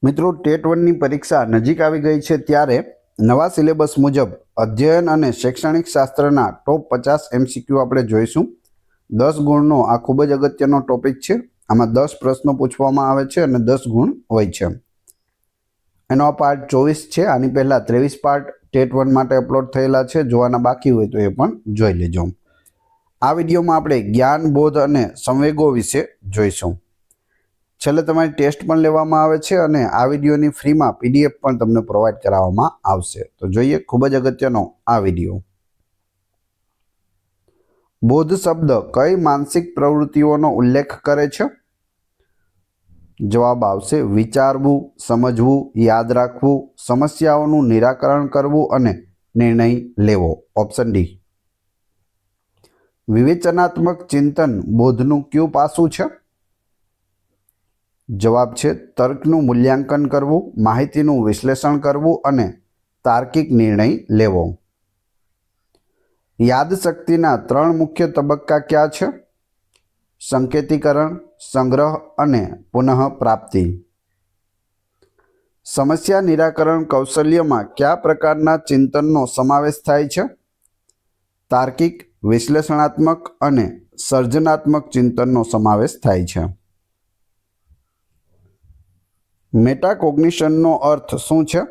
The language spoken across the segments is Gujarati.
મિત્રો ટેટ 1ની પરીક્ષા નજીક આવી ગઈ છે ત્યારે નવા સિલેબસ મુજબ અધ્યયન અને શૈક્ષણિક શાસ્ત્રના ટોપ 50 MCQ આપણે જોઈશું। 10 ગુણનો આ ખૂબ જ અગત્યનો ટોપિક છે। આમાં 10 પ્રશ્નો પૂછવામાં આવે છે અને 10 ગુણ હોય છે। એનો આ પાર્ટ 24 છે। આની પહેલા 23 પાર્ટ ટેટ 1 માટે અપલોડ થયેલા છે। જોવાના બાકી હોય તો એ પણ જોઈ લેજો। આ વિડીયોમાં આપણે જ્ઞાન, બોધ અને સંવેગો વિશે જોઈશું। છેલ્લે તમારી ટેસ્ટ પણ લેવામાં આવે છે અને આ વિડીયોની ફ્રીમાં PDF પણ તમને પ્રોવાઈડ કરાવવામાં આવશે। તો જોઈએ ખૂબ જ અગત્યનો આ વિડીયો। બોધ શબ્દ કઈ માનસિક પ્રવૃત્તિઓનો ઉલ્લેખ કરે છે? જવાબ આવશે વિચારવું, સમજવું, યાદ રાખવું, સમસ્યાઓનું નિરાકરણ કરવું અને નિર્ણય લેવો। Option D. વિવેચનાત્મક ચિંતન બોધનું કયું પાસું છે? જવાબ છે તર્કનું મૂલ્યાંકન કરવું, માહિતીનું વિશ્લેષણ કરવું અને તાર્કિક નિર્ણય લેવો। યાદશક્તિના 3 મુખ્ય તબક્કા કયા છે? સંકેતીકરણ, સંગ્રહ અને પુનઃપ્રાપ્તિ। સમસ્યા નિરાકરણ કૌશલ્યમાં કયા પ્રકારના ચિંતનનો સમાવેશ થાય છે? તાર્કિક, વિશ્લેષણાત્મક અને સર્જનાત્મક ચિંતનનો સમાવેશ થાય છે। મેટાકોગ્નિશનનો અર્થ શું છે?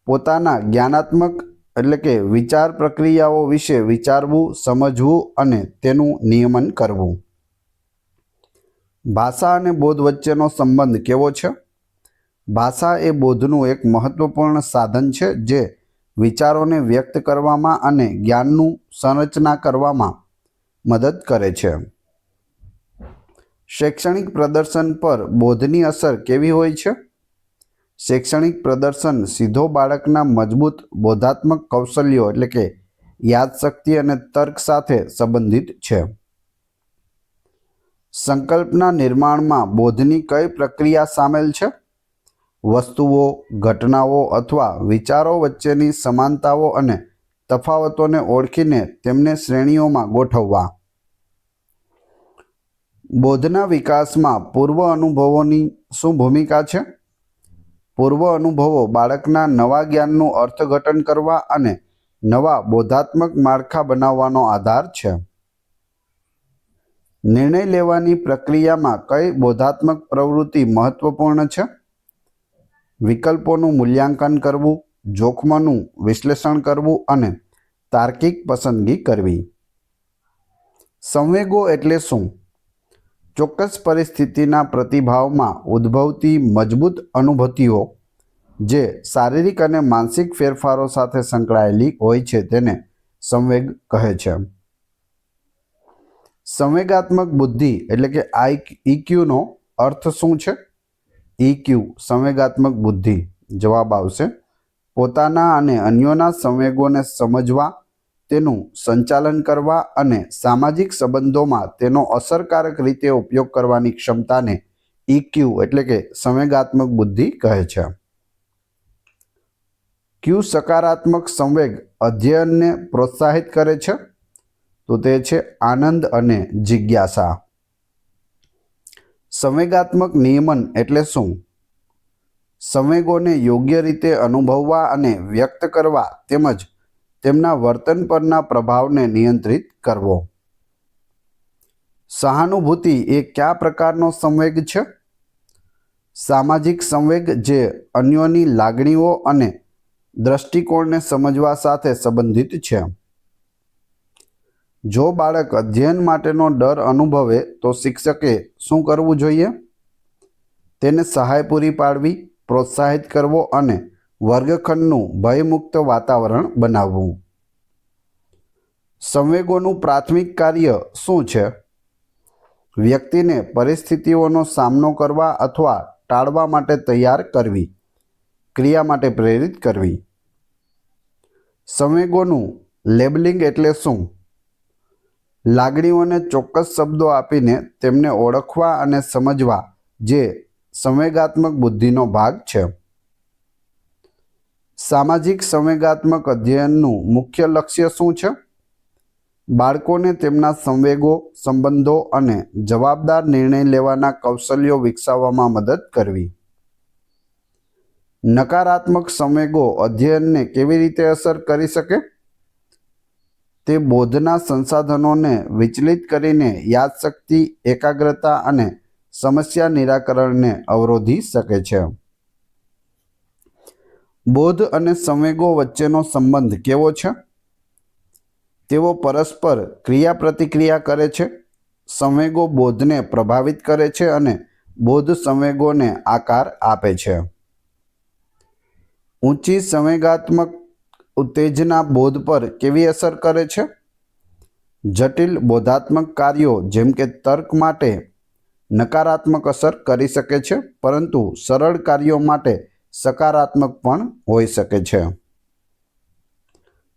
પોતાના જ્ઞાનાત્મક એટલે કે વિચાર પ્રક્રિયાઓ વિશે વિચારવું, સમજવું અને તેનું નિયમન કરવું। ભાષા અને બોધ વચ્ચેનો સંબંધ કેવો છે? ભાષા એ બોધનું એક મહત્વપૂર્ણ સાધન છે જે વિચારોને વ્યક્ત કરવામાં અને જ્ઞાનનું સંરચના કરવામાં મદદ કરે છે। શૈક્ષણિક પ્રદર્શન પર બોધની અસર કેવી હોય છે? શૈક્ષણિક પ્રદર્શન સીધો બાળકના મજબૂત બોધાત્મક કૌશલ્યો એટલે કે યાદશક્તિ અને તર્ક સાથે સંબંધિત છે। સંકલ્પના નિર્માણમાં બોધની કઈ પ્રક્રિયા સામેલ છે? વસ્તુઓ, ઘટનાઓ અથવા વિચારો વચ્ચેની સમાનતાઓ અને તફાવતોને ઓળખીને તેમને શ્રેણીઓમાં ગોઠવવા। બોધના વિકાસમાં પૂર્વ અનુભવોની શું ભૂમિકા છે? પૂર્વ અનુભવો બાળકના નવા જ્ઞાનનું અર્થઘટન કરવા અને નવા બોધાત્મક માળખા બનાવવાનો આધાર છે। નિર્ણય લેવાની પ્રક્રિયામાં કઈ બોધાત્મક પ્રવૃત્તિ મહત્વપૂર્ણ છે? વિકલ્પોનું મૂલ્યાંકન કરવું, જોખમોનું વિશ્લેષણ કરવું અને તાર્કિક પસંદગી કરવી। સંવેગો એટલે શું? ચોક્કસ પરિસ્થિતિના પ્રતિભાવમાં ઉદ્ભવતી મજબૂત અનુભૂતિઓ જે શારીરિક અને માનસિક ફેરફારો સાથે સંકળાયેલી હોય છે તેને સંવેગ કહે છે। સંવેગાત્મક બુદ્ધિ એટલે કે EQનો અર્થ શું છે? EQ સંવેગાત્મક બુદ્ધિ। જવાબ આવશે પોતાના અને અન્યોના સંવેગોને સમજવા, તેનું સંચાલન કરવા અને સામાજિક સંબંધોમાં તેનો અસરકારક રીતે ઉપયોગ કરવાની ક્ષમતાને EQ એટલે કે સંવેગાત્મક બુદ્ધિ કહે છે। કયું સકારાત્મક સંવેગ અધ્યયનને પ્રોત્સાહિત કરે છે? તો તે છે આનંદ અને જિજ્ઞાસા। સંવેગાત્મક નિયમન એટલે શું? સંવેગોને યોગ્ય રીતે અનુભવવા અને વ્યક્ત કરવા તેમજ તેમના વર્તન પરના પ્રભાવને નિયંત્રિત કરવો। સહાનુભૂતિ એ કયા પ્રકારનો સંવેગ છે? સામાજિક સંવેગ જે અન્યોની લાગણીઓ અને દ્રષ્ટિકોણને સમજવા સાથે સંબંધિત છે। જો બાળક અધ્યયન માટેનો ડર અનુભવે તો શિક્ષકે શું કરવું જોઈએ? તેને સહાય પૂરી પાડવી, પ્રોત્સાહિત કરવો અને વર્ગખંડનું ભયમુક્ત વાતાવરણ બનાવવું। સંવેગોનું પ્રાથમિક કાર્ય શું છે? વ્યક્તિને પરિસ્થિતિઓનો સામનો કરવા અથવા ટાળવા માટે તૈયાર કરવી, ક્રિયા માટે પ્રેરિત કરવી। સંવેગોનું લેબલિંગ એટલે શું? લાગણીઓને ચોક્કસ શબ્દો આપીને તેમને ઓળખવા અને સમજવા જે સંવેગાત્મક બુદ્ધિનો ભાગ છે। સામાજિક સંવેગાત્મક અધ્યયનનું મુખ્ય લક્ષ્ય શું છે? બાળકોને તેમના સંવેગો, સંબંધો અને જવાબદાર નિર્ણય લેવાના કૌશલ્યો વિકસાવવામાં મદદ કરવી। નકારાત્મક સંવેગો અધ્યયનને કેવી રીતે અસર કરી શકે? તે બોધના સંસાધનોને વિચલિત કરીને યાદશક્તિ, એકાગ્રતા અને સમસ્યા નિરાકરણને અવરોધી શકે છે. બોધ અને સંવેગો વચ્ચેનો સંબંધ કેવો છે? તેઓ પરસ્પર ક્રિયાપ્રતિક્રિયા કરે છે. સંવેગો બોધને પ્રભાવિત કરે છે અને બોધ સંવેગોને આકાર આપે છે. ઊંચી સંવેગાત્મક ઉત્તેજના બોધ પર કેવી અસર કરે છે? જટિલ બોધાત્મક કાર્યો જેમ કે તર્ક માટે નકારાત્મક અસર કરી શકે છે, પરંતુ સરળ કાર્યો માટે સકારાત્મક પણ હોઈ શકે છે.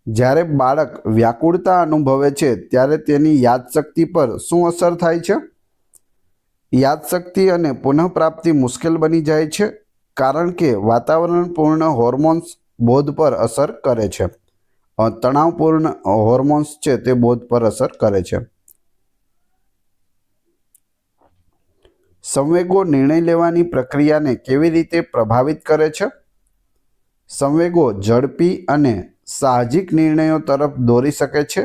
જ્યારે બાળક વ્યાકુળતા અનુભવે છે ત્યારે તેની યાદશક્તિ પર શું અસર થાય છે? યાદશક્તિ અને પુનઃપ્રાપ્તિ મુશ્કેલ બની જાય છે, કારણ કે વાતાવરણપૂર્ણ હોર્મોન્સ બોધ પર અસર કરે છે. તણાવપૂર્ણ હોર્મોન્સ છે તે બોધ પર અસર કરે છે. સંવેગો નિર્ણય લેવાની પ્રક્રિયાને કેવી રીતે પ્રભાવિત કરે છે? સંવેગો ઝડપી અને સાહજિક નિર્ણયો તરફ દોરી શકે છે,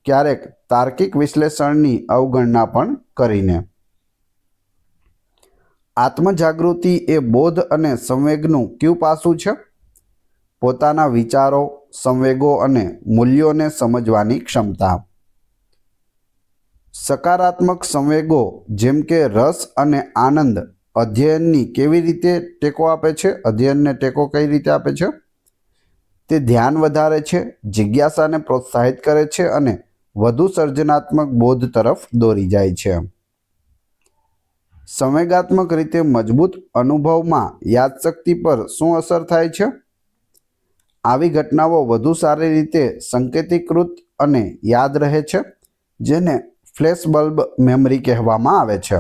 ક્યારેક તાર્કિક વિશ્લેષણની અવગણના પણ કરીને. આત્મજાગૃતિ એ બોધ અને સંવેગનું કયું પાસું છે? પોતાના વિચારો, સંવેગો અને મૂલ્યોને સમજવાની ક્ષમતા. સકારાત્મક સંવેગો જેમ કે રસ અને આનંદ અધ્યયનની કેવી રીતે ટેકો આપે છે? અધ્યયનને ટેકો કઈ રીતે આપે છે? તે ધ્યાન વધારે છે, જિજ્ઞાસાને પ્રોત્સાહિત કરે છે અને વધુ સર્જનાત્મક બોધ તરફ દોરી જાય છે. સંવેગાત્મક રીતે મજબૂત અનુભવમાં યાદશક્તિ પર શું અસર થાય છે? આવી ઘટનાઓ વધુ સારી રીતે સંકેતીકૃત અને યાદ રહે છે, જેને ફ્લેશબલ્બ મેમરી કહેવામાં આવે છે.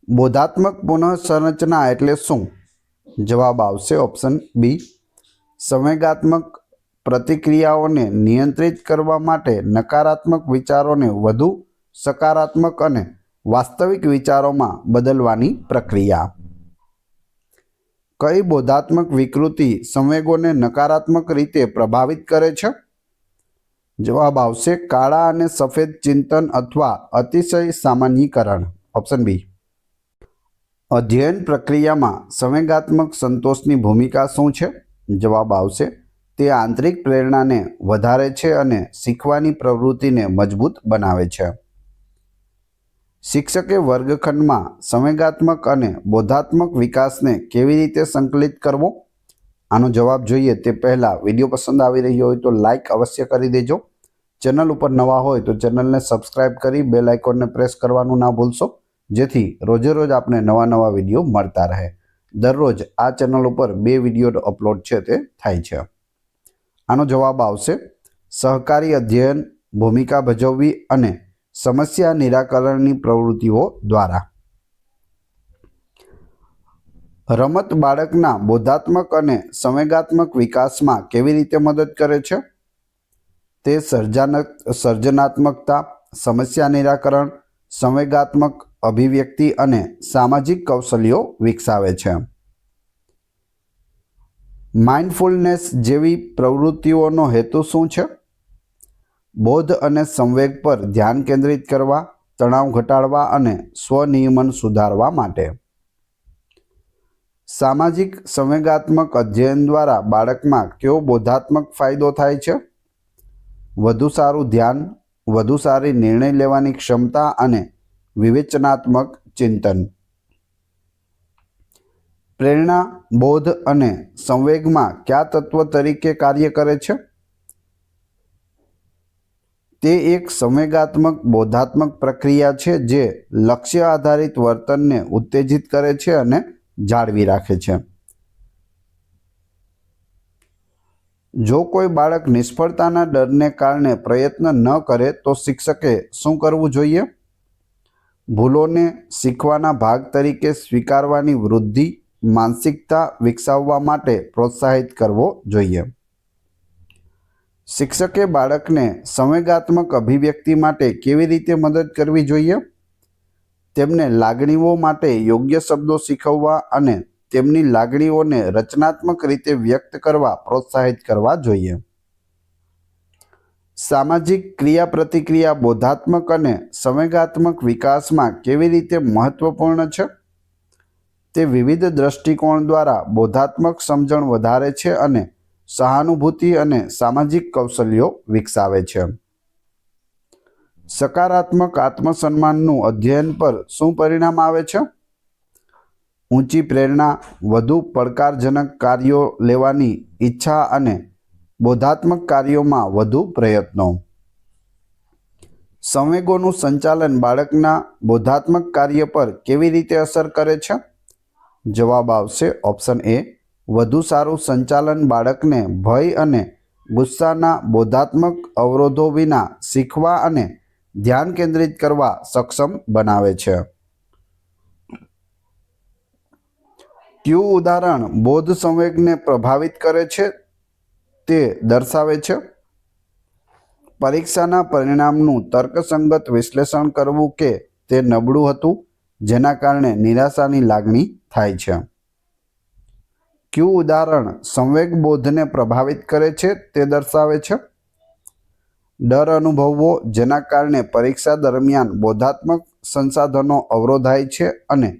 બોધાત્મક પુનઃસંરચના એટલે શું? જવાબ આવશે ઓપ્શન બી. સંવેગાત્મક પ્રતિક્રિયાઓને નિયંત્રિત કરવા માટે નકારાત્મક વિચારોને વધુ સકારાત્મક અને વાસ્તવિક વિચારોમાં બદલવાની પ્રક્રિયા. કઈ બોધાત્મક વિકૃતિ સંવેગોને નકારાત્મક રીતે પ્રભાવિત કરે છે? જવાબ આવશે કાળા અને સફેદ ચિંતન અથવા અતિશય સામાન્યીકરણ. Option B. અધ્યયન પ્રક્રિયામાં સંવેગાત્મક સંતોષની ભૂમિકા શું છે? જવાબ આવશે તે આંતરિક પ્રેરણાને વધારે છે અને શીખવાની પ્રવૃત્તિને મજબૂત બનાવે છે. શિક્ષકે વર્ગખંડમાં સંવેગાત્મક અને બોધાત્મક વિકાસને કેવી રીતે સંકલિત કરવો? આનો જવાબ જોઈએ તે પહેલાં વિડીયો પસંદ આવી રહ્યો હોય તો લાઇક અવશ્ય કરી દેજો. ચેનલ ઉપર નવા હોય તો ચેનલને સબસ્ક્રાઇબ કરી બેલ આઇકોનને પ્રેસ કરવાનું ના ભૂલશો, જેથી રોજે રોજ આપને નવા વિડીયો મળતા રહે. દરરોજ આ ચેનલ ઉપર 2 વિડીયો અપલોડ છે તે થાય છે. આનો જવાબ આવશે સહકારી અધ્યયન, ભૂમિકા ભજવવી અને સમસ્યા નિરાકરણની પ્રવૃત્તિઓ દ્વારા. રમત બાળકના બોધાત્મક અને સંવેગાત્મક વિકાસમાં કેવી રીતે મદદ કરે છે? તે સર્જનાત્મકતા, સમસ્યા નિરાકરણ, સંવેગાત્મક અભિવ્યક્તિ અને સામાજિક કૌશલ્યો વિકસાવે છે. માઇન્ડફુલનેસ જેવી પ્રવૃત્તિઓનો હેતુ શું છે? બોધ અને સંવેગ પર ધ્યાન કેન્દ્રિત કરવા, તણાવ ઘટાડવા અને સ્વનિયમન સુધારવા માટે. સામાજિક સંવેગાત્મક અધ્યયન દ્વારા બાળકમાં કયો બોધાત્મક ફાયદો થાય છે? વધુ સારું ધ્યાન, વધુ સારી નિર્ણય લેવાની ક્ષમતા અને વિવેચનાત્મક ચિંતન. પ્રેરણા, બોધ અને સંવેગમાં કયા તત્વ તરીકે કાર્ય કરે છે? તે એક સંવેગાત્મક બોધાત્મક પ્રક્રિયા છે જે લક્ષ્ય આધારિત વર્તનને ઉત્તેજિત કરે છે અને જાળવી રાખે છે. જો કોઈ બાળક નિષ્ફળતાના ડરને કારણે પ્રયત્ન ન કરે તો શિક્ષકે શું કરવું જોઈએ? ભૂલોને શીખવાના ભાગ તરીકે સ્વીકારવાની વૃદ્ધિ માનસિકતા વિકસાવવા માટે પ્રોત્સાહિત કરવો જોઈએ. શિક્ષકે બાળકને સંવેગાત્મક અભિવ્યક્તિ માટે કેવી રીતે મદદ કરવી જોઈએ? તેમને લાગણીઓ માટે યોગ્ય શબ્દો શીખવવા અને તેમની લાગણીઓને રચનાત્મક રીતે વ્યક્ત કરવા પ્રોત્સાહિત કરવા જોઈએ. સામાજિક ક્રિયાપ્રતિક્રિયા બોધાત્મક અને સંવેગાત્મક વિકાસમાં કેવી રીતે મહત્વપૂર્ણ છે? તે વિવિધ દ્રષ્ટિકોણ દ્વારા બોધાત્મક સમજણ વધારે છે અને સહાનુભૂતિ અને સામાજિક કૌશલ્યો વિકસાવે છે. સકારાત્મક આત્મસન્માનનું અધ્યયન પર શું પરિણામ આવે છે? ઊંચી પ્રેરણા, વધુ પડકારજનક કાર્યો લેવાની ઈચ્છા અને બોધાત્મક કાર્યોમાં વધુ પ્રયત્નો. સંવેગોનું સંચાલન બાળકના બોધાત્મક કાર્ય પર કેવી રીતે અસર કરે છે? જવાબ આવશે ઓપ્શન એ. વધુ સારું સંચાલન બાળકને ભય અને ગુસ્સાના બોધાત્મક અવરોધો વિના શીખવા અને ધ્યાન કેન્દ્રિત કરવા સક્ષમ બનાવે છે. કયું ઉદાહરણ બોધ સંવેગને પ્રભાવિત કરે છે તે દર્શાવે છે? પરીક્ષાના પરિણામનું તર્કસંગત વિશ્લેષણ કરવું કે તે નબળું હતું, જેના કારણે નિરાશાની લાગણી થાય છે. કયું ઉદાહરણ સંવેગ બોધને પ્રભાવિત કરે છે તે દર્શાવે છે? ડર અનુભવવો, જેના કારણે પરીક્ષા દરમિયાન બોધાત્મક સંસાધનો અવરોધાય છે અને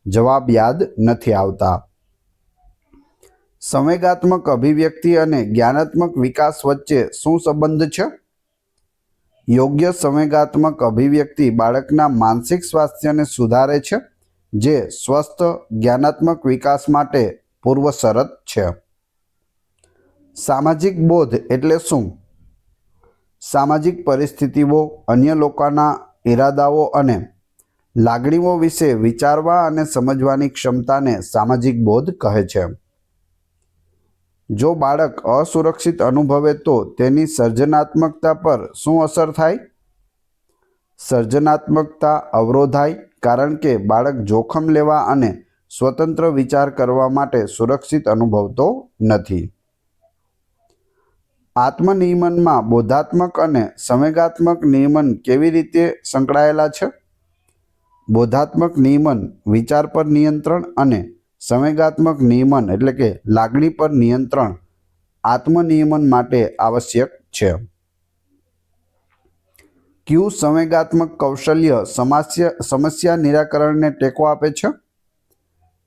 જવાબ યાદ નથી આવતા. સંવેગાત્મક અભિવ્યક્તિ અને જ્ઞાનાત્મક વિકાસ વચ્ચે શું સંબંધ છે? યોગ્ય સંવેગાત્મક અભિવ્યક્તિ બાળકના માનસિક સ્વાસ્થ્યને સુધારે છે, જે સ્વસ્થ જ્ઞાનાત્મક વિકાસ માટે પૂર્વ શરત છે. સામાજિક બોધ એટલે શું? સામાજિક પરિસ્થિતિઓ, અન્ય લોકોના ઇરાદાઓ અને લાગણીઓ વિશે વિચારવા અને સમજવાની ક્ષમતાને સામાજિક બોધ કહે છે. જો બાળક અસુરક્ષિત અનુભવે તો તેની સર્જનાત્મકતા પર શું અસર થાય? સર્જનાત્મકતા અવરોધાય, કારણ કે બાળક જોખમ લેવા અને સ્વતંત્ર વિચાર કરવા માટે સુરક્ષિત અનુભવતો નથી. આત્મનિયમનમાં બોધાત્મક અને સંવેગાત્મક નિયમન કેવી રીતે સંકળાયેલા છે? બોધાત્મક નિયમન વિચાર પર નિયંત્રણ અને સંવેગાત્મક નિયમન એટલે કે લાગણી પર નિયંત્રણ આત્મનિયમન માટે આવશ્યક છે. કયું સંવેગાત્મક કૌશલ્ય સમસ્યા નિરાકરણને ટેકો આપે છે?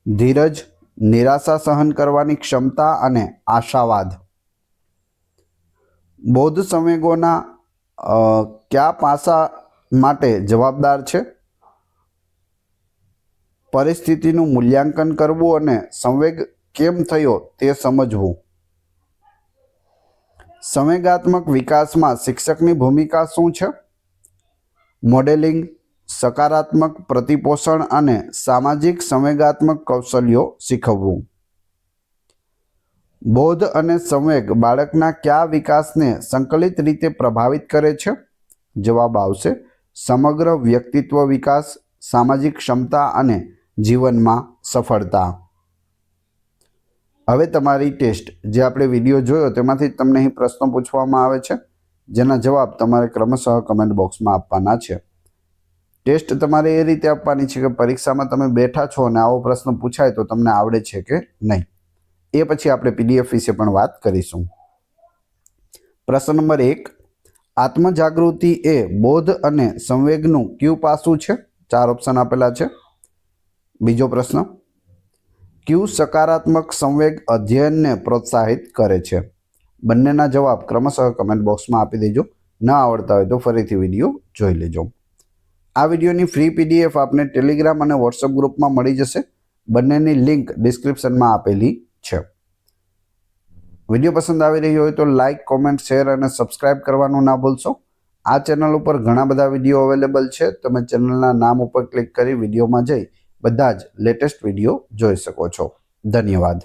ધીરજ, નિરાશા સહન કરવાની ક્ષમતા અને આશાવાદ. બોધ સંવેગોના કયા પાસા માટે જવાબદાર છે? પરિસ્થિતિનું મૂલ્યાંકન કરવું અને સંવેગ કેમ થયો તે સમજવું. સંવેગાત્મક વિકાસમાં શિક્ષકની ભૂમિકા શું છે? મોડેલિંગ, સકારાત્મક પ્રતિપોષણ અને સામાજિક સંવેગાત્મક કૌશલ્યો શીખવવું. બોધ અને સંવેગ બાળકના કયા વિકાસને સંકલિત રીતે પ્રભાવિત કરે છે? જવાબ આવશે સમગ્ર વ્યક્તિત્વ વિકાસ, સામાજિક ક્ષમતા અને જીવનમાં સફળતા. હવે તમારી ટેસ્ટ, જે આપણે વિડીયો જોયો તેમાંથી તમને અહીં પ્રશ્નો પૂછવામાં આવે છે, જેના જવાબ તમારે ક્રમશઃ કમેન્ટ બોક્સમાં આપવાના છે. ટેસ્ટ તમારે એ રીતે આપવાની છે કે પરીક્ષામાં તમે બેઠા છો અને આવો પ્રશ્ન પૂછાય તો તમને આવડે છે કે નહીં. એ પછી આપણે પીડીએફ વિશે પણ વાત કરીશું. પ્રશ્ન નંબર 1, આત્મજાગૃતિ એ બોધ અને સંવેગનું કયું પાસું છે? 4 ઓપ્શન આપેલા છે. બીજો પ્રશ્ન, કયું સકારાત્મક સંવેગ અધ્યયનને પ્રોત્સાહિત કરે છે? બંનેના જવાબ ક્રમશઃ કમેન્ટ બોક્સમાં આપી દેજો. ન આવડતા હોય તો ફરીથી વિડીયો જોઈ લેજો. આ વિડીયોની ફ્રી પીડીએફ આપને ટેલિગ્રામ અને વોટ્સઅપ ગ્રુપમાં મળી જશે. બંનેની લિંક ડિસ્ક્રિપ્શનમાં આપેલી છે. વિડીયો પસંદ આવી રહ્યો હોય તો લાઇક, કોમેન્ટ, શેર અને સબસ્ક્રાઇબ કરવાનું ના ભૂલશો. આ ચેનલ ઉપર ઘણા બધા વિડીયો અવેલેબલ છે. તમે ચેનલના નામ ઉપર ક્લિક કરી વિડીયોમાં જઈ બધા જ લેટેસ્ટ વિડીયો જોઈ શકો છો. ધન્યવાદ.